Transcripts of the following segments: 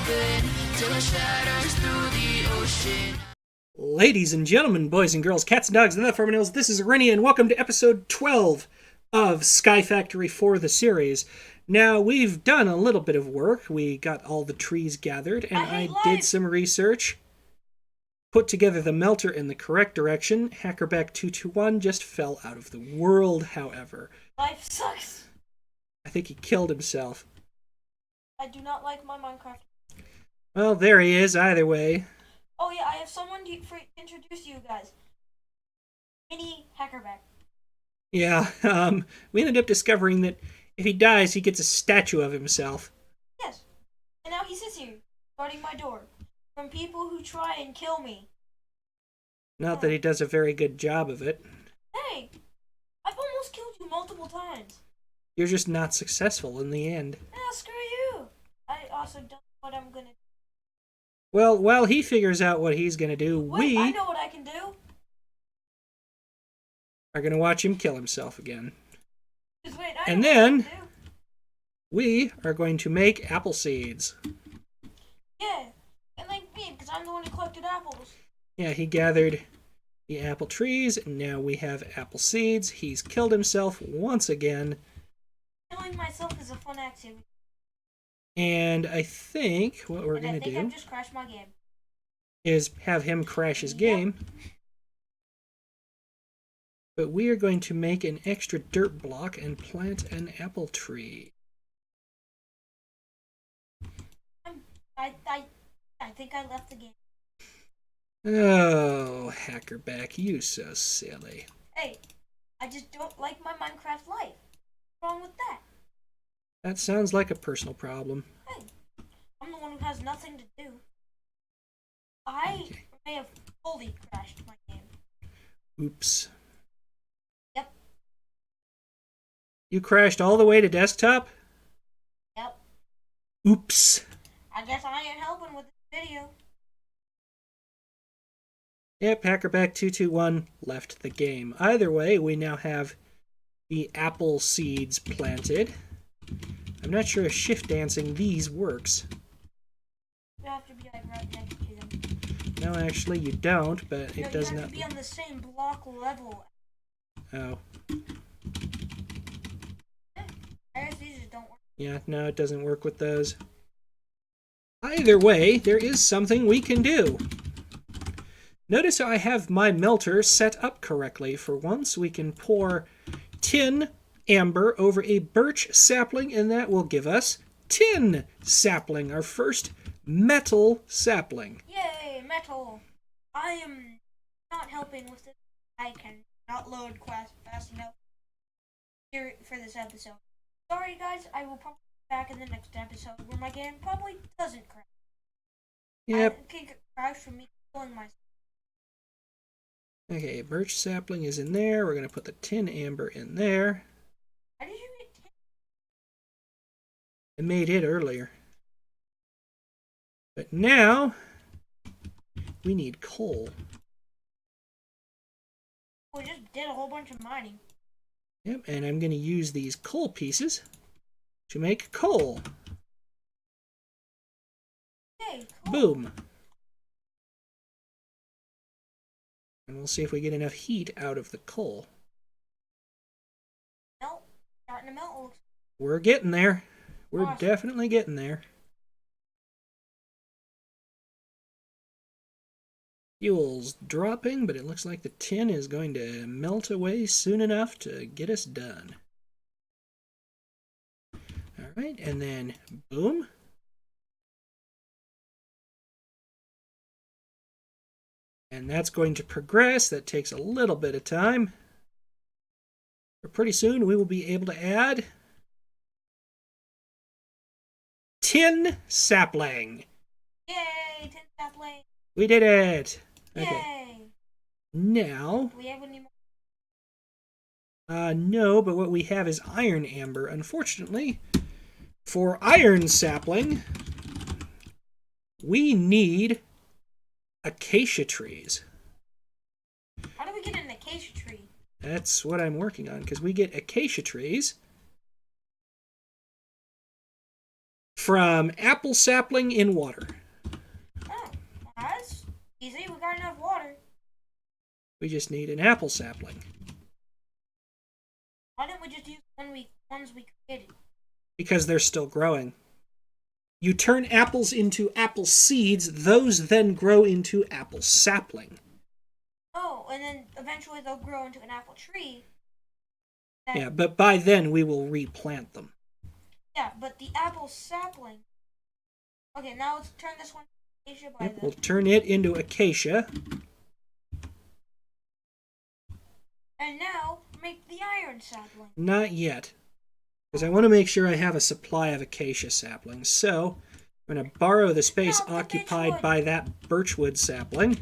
open till it shatters through the ocean. Ladies and gentlemen, boys and girls, cats and dogs, and other farm this is Rennie, and welcome to episode 12 of Sky Factory for the series. Now, we've done a little bit of work. We got all the trees gathered, and I did some research. Put together the melter in the correct direction. Hackerback221 just fell out of the world, however. Life sucks. I think he killed himself. I do not like my Minecraft. Well, there he is, either way. Oh yeah, I have someone to introduce you guys. Mini Hackerback. Yeah, we ended up discovering that if he dies, he gets a statue of himself. Yes. And now he sits here, guarding my door, from people who try and kill me. Not that he does a very good job of it. Hey, I've almost killed you multiple times. You're just not successful in the end. Screw you. I also don't know what I'm gonna do. Well, while he figures out what he's gonna do, Wait, I know what I can do. Are gonna watch him kill himself again. Wait, and then we are going to make apple seeds. Yeah, and like me, because I'm the one who collected apples. Yeah, he gathered the apple trees, and now we have apple seeds. He's killed himself once again. Killing myself is a fun activity. And I think what we're going to do I've just crashed my game. Is have him crash his game. But we are going to make an extra dirt block and plant an apple tree. I think I left the game. Oh, Hackerback, you so silly. Hey, I just don't like my Minecraft life. What's wrong with that? That sounds like a personal problem. Hey, I'm the one who has nothing to do. I may have fully crashed my game. Oops. Yep. You crashed all the way to desktop? Yep. Oops. I guess I ain't helping with this video. Yep, Hackerback221 left the game. Either way, we now have the apple seeds planted. I'm not sure if shift dancing these works. You have to be like right next to them. No, actually you don't, but it does not. You have to be on the same block level. Oh. I guess these just don't work. Yeah, no, it doesn't work with those. Either way, there is something we can do. Notice how I have my melter set up correctly. For once, we can pour tin amber over a birch sapling, and that will give us tin sapling, our first metal sapling. Yay, metal! I am not helping with this. I can not load fast enough here for this episode. Sorry guys, I will probably be back in the next episode where my game probably doesn't crash. Yep. I think it crashed from me killing myself. Okay, birch sapling is in there. We're going to put the tin amber in there. How did you get tin? I made it earlier. But now, we need coal. We just did a whole bunch of mining. Yep, and I'm going to use these coal pieces to make coal. Yay, cool. Boom. And we'll see if we get enough heat out of the coal. Melt. Starting to melt. We're getting there. We're Awesome. definitely getting there. Fuel's dropping, but it looks like the tin is going to melt away soon enough to get us done. Alright, and then boom. And that's going to progress. That takes a little bit of time. But pretty soon we will be able to add tin sapling. Yay, tin sapling. We did it. Yay. Okay. Now, Do we have any more? no, but what we have is iron amber. Unfortunately, for iron sapling, we need acacia trees. How do we get an acacia tree? That's what I'm working on, because we get acacia trees from apple sapling in water. Oh, that's easy. We got enough water. We just need an apple sapling. Why didn't we just use ones we created? Because they're still growing. You turn apples into apple seeds, those then grow into apple sapling. Oh, and then eventually they'll grow into an apple tree. Yeah, but by then we will replant them. Yeah, but the apple sapling. Okay, now let's turn this one to acacia by Yep, then. we'll turn it into acacia. And now make the iron sapling. Not yet. Because I want to make sure I have a supply of acacia saplings. So, I'm going to borrow the space No, the occupied birchwood. by that birchwood sapling.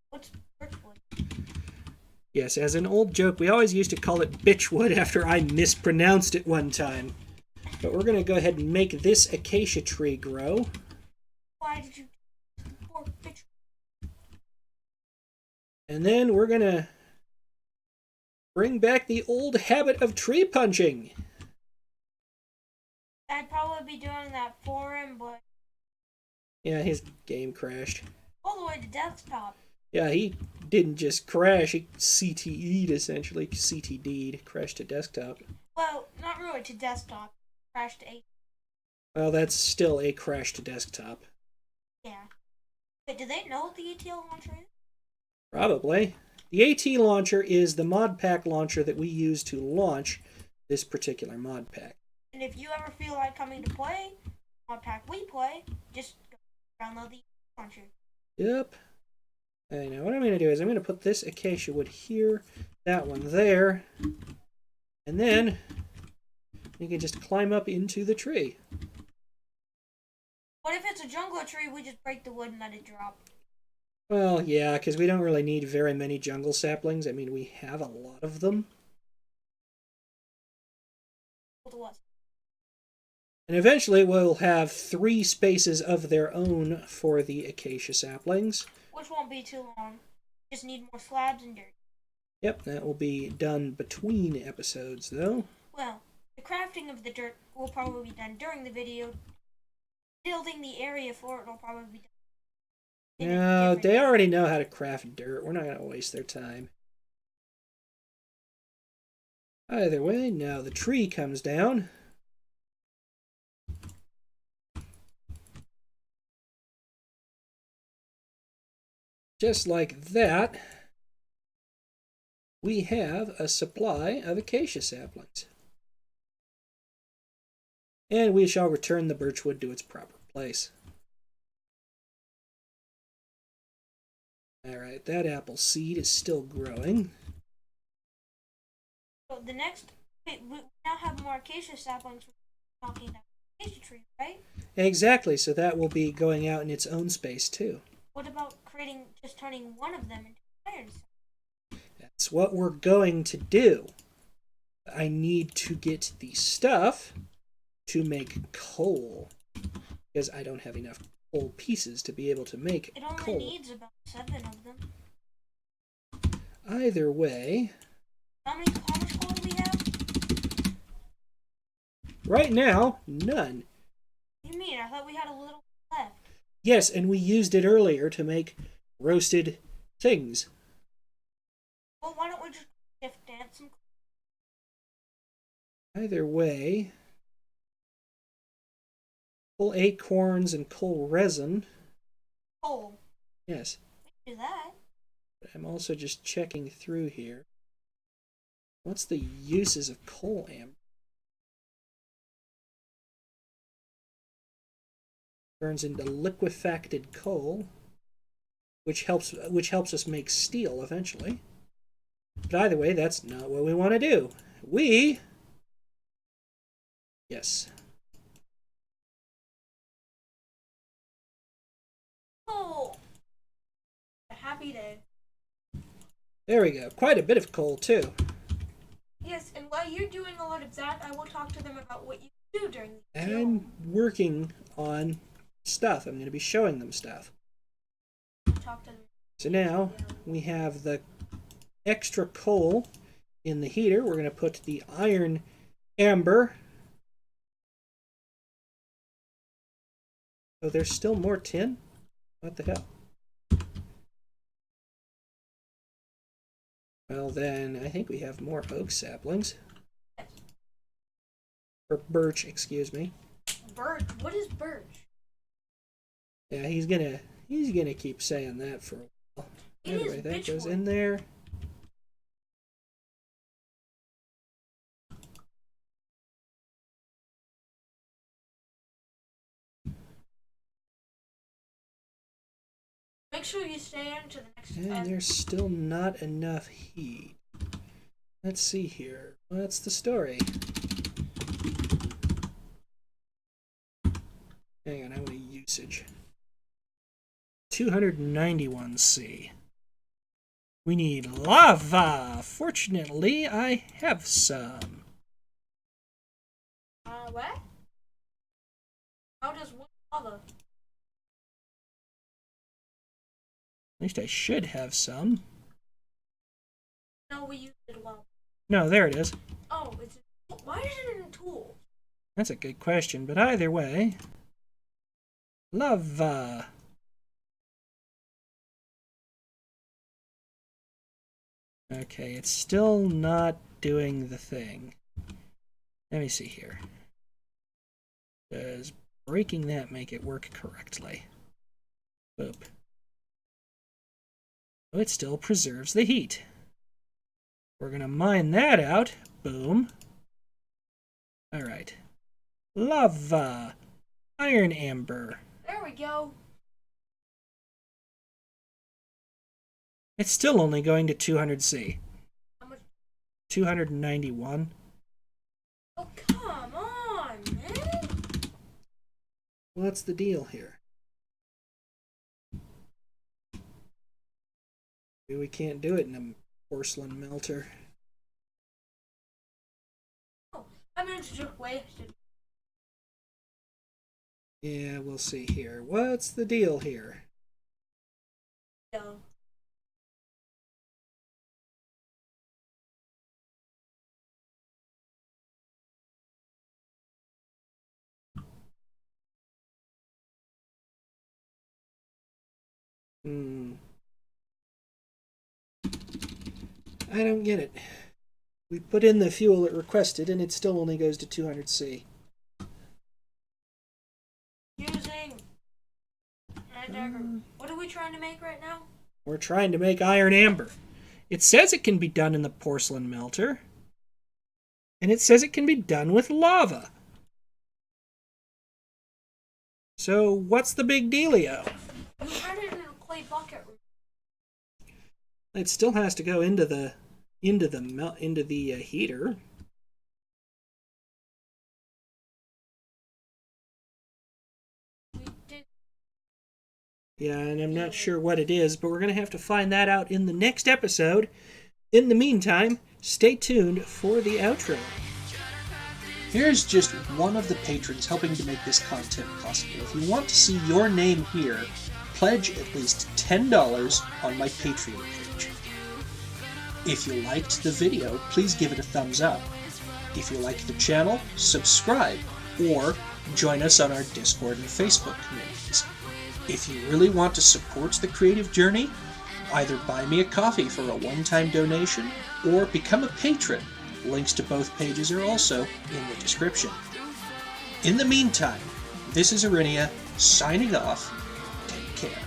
What's birchwood? Yes, as an old joke, we always used to call it bitchwood after I mispronounced it one time. But we're going to go ahead and make this acacia tree grow. Why did you poor bitch? And then we're going to bring back the old habit of tree punching. I'd probably be doing that for him, but Yeah, his game crashed. all the way to desktop. Yeah, he didn't just crash, he CTE'd essentially. CTD'd, crashed to desktop. Well, not really to desktop. Crashed to 8. Well, that's still a crash to desktop. Yeah. Wait, do they know what the ATL launcher is? Probably. The AT launcher is the mod pack launcher that we use to launch this particular mod pack. And if you ever feel like coming to play mod pack we play, just go download the launcher. Yep. Okay, now what I'm going to do is I'm going to put this acacia wood here, that one there, and then you can just climb up into the tree. What if it's a jungler tree, we just break the wood and let it drop? Well, yeah, because we don't really need very many jungle saplings. I mean, we have a lot of them. And eventually we'll have 3 spaces of their own for the acacia saplings. Which won't be too long. Just need more slabs and dirt. Yep, that will be done between episodes, though. Well, the crafting of the dirt will probably be done during the video. Building the area for it will probably be done. No, they already know how to craft dirt. We're not going to waste their time. Either way, now the tree comes down. Just like that, we have a supply of acacia saplings. And we shall return the birchwood to its proper place. Alright, that apple seed is still growing. So the next, we now have more acacia saplings for talking about the acacia tree, right? Exactly, so that will be going out in its own space too. What about just turning one of them into iron sapling? That's what we're going to do. I need to get the stuff to make coal, because I don't have enough coal pieces to be able to make It only coal. needs about 7 of them. Either way, How much coal do we have? right now, none. What do you mean? I thought we had a little left. Yes, and we used it earlier to make roasted things. Well, why don't we just shift dance some Either way, coal acorns and coal resin. coal? Yes, We can do that. but I'm also just checking through here. What's the uses of coal amber? Turns into liquefacted coal, which helps us make steel eventually. But either way, that's not what we want to do. Yes. Coal! A happy day. There we go. Quite a bit of coal, too. Yes, and while you're doing a lot of that, I will talk to them about what you do during the And show. I'm working on stuff. I'm going to be showing them stuff. Talk to them. So now we have the extra coal in the heater. We're going to put the iron amber Oh, there's still more tin? What the hell? Well, then, I think we have more oak saplings. Or birch, excuse me. Birch? What is birch? Yeah, he's gonna keep saying that for a while. Anyway, that goes in there. Make sure you stay in to the next And there's still not enough heat. Let's see here. What's the story? Hang on, I want a usage. 291C. We need lava! Fortunately, I have some. What? How does wood lava? At least I should have some. No, we used it lava. No, there it is. Oh, why is it in tool? That's a good question, but either way. Lava. Okay, it's still not doing the thing. Let me see here. Does breaking that make it work correctly? Boop. Oh, it still preserves the heat. We're going to mine that out. Boom. Alright. Lava. Iron amber. There we go. It's still only going to 200C. How much? 291. Oh, come on, man. What's the deal here? Maybe we can't do it in a porcelain melter. Oh, I meant to just waste it. Yeah, we'll see here. What's the deal here? No. I don't get it. We put in the fuel it requested and it still only goes to 200C. Using a dagger. What are we trying to make right now? We're trying to make iron amber. It says it can be done in the porcelain melter. And it says it can be done with lava. So what's the big dealio? We had it in a clay bucket. It still has to go into the heater. We did. Yeah, and I'm not sure what it is, but we're going to have to find that out in the next episode. In the meantime, stay tuned for the outro. Here's just one of the patrons helping to make this content possible. If you want to see your name here, pledge at least $10 on my Patreon page. If you liked the video, please give it a thumbs up. If you like the channel, subscribe, or join us on our Discord and Facebook communities. If you really want to support the creative journey, either buy me a coffee for a one-time donation, or become a patron. Links to both pages are also in the description. In the meantime, this is Arinia, signing off. Take care.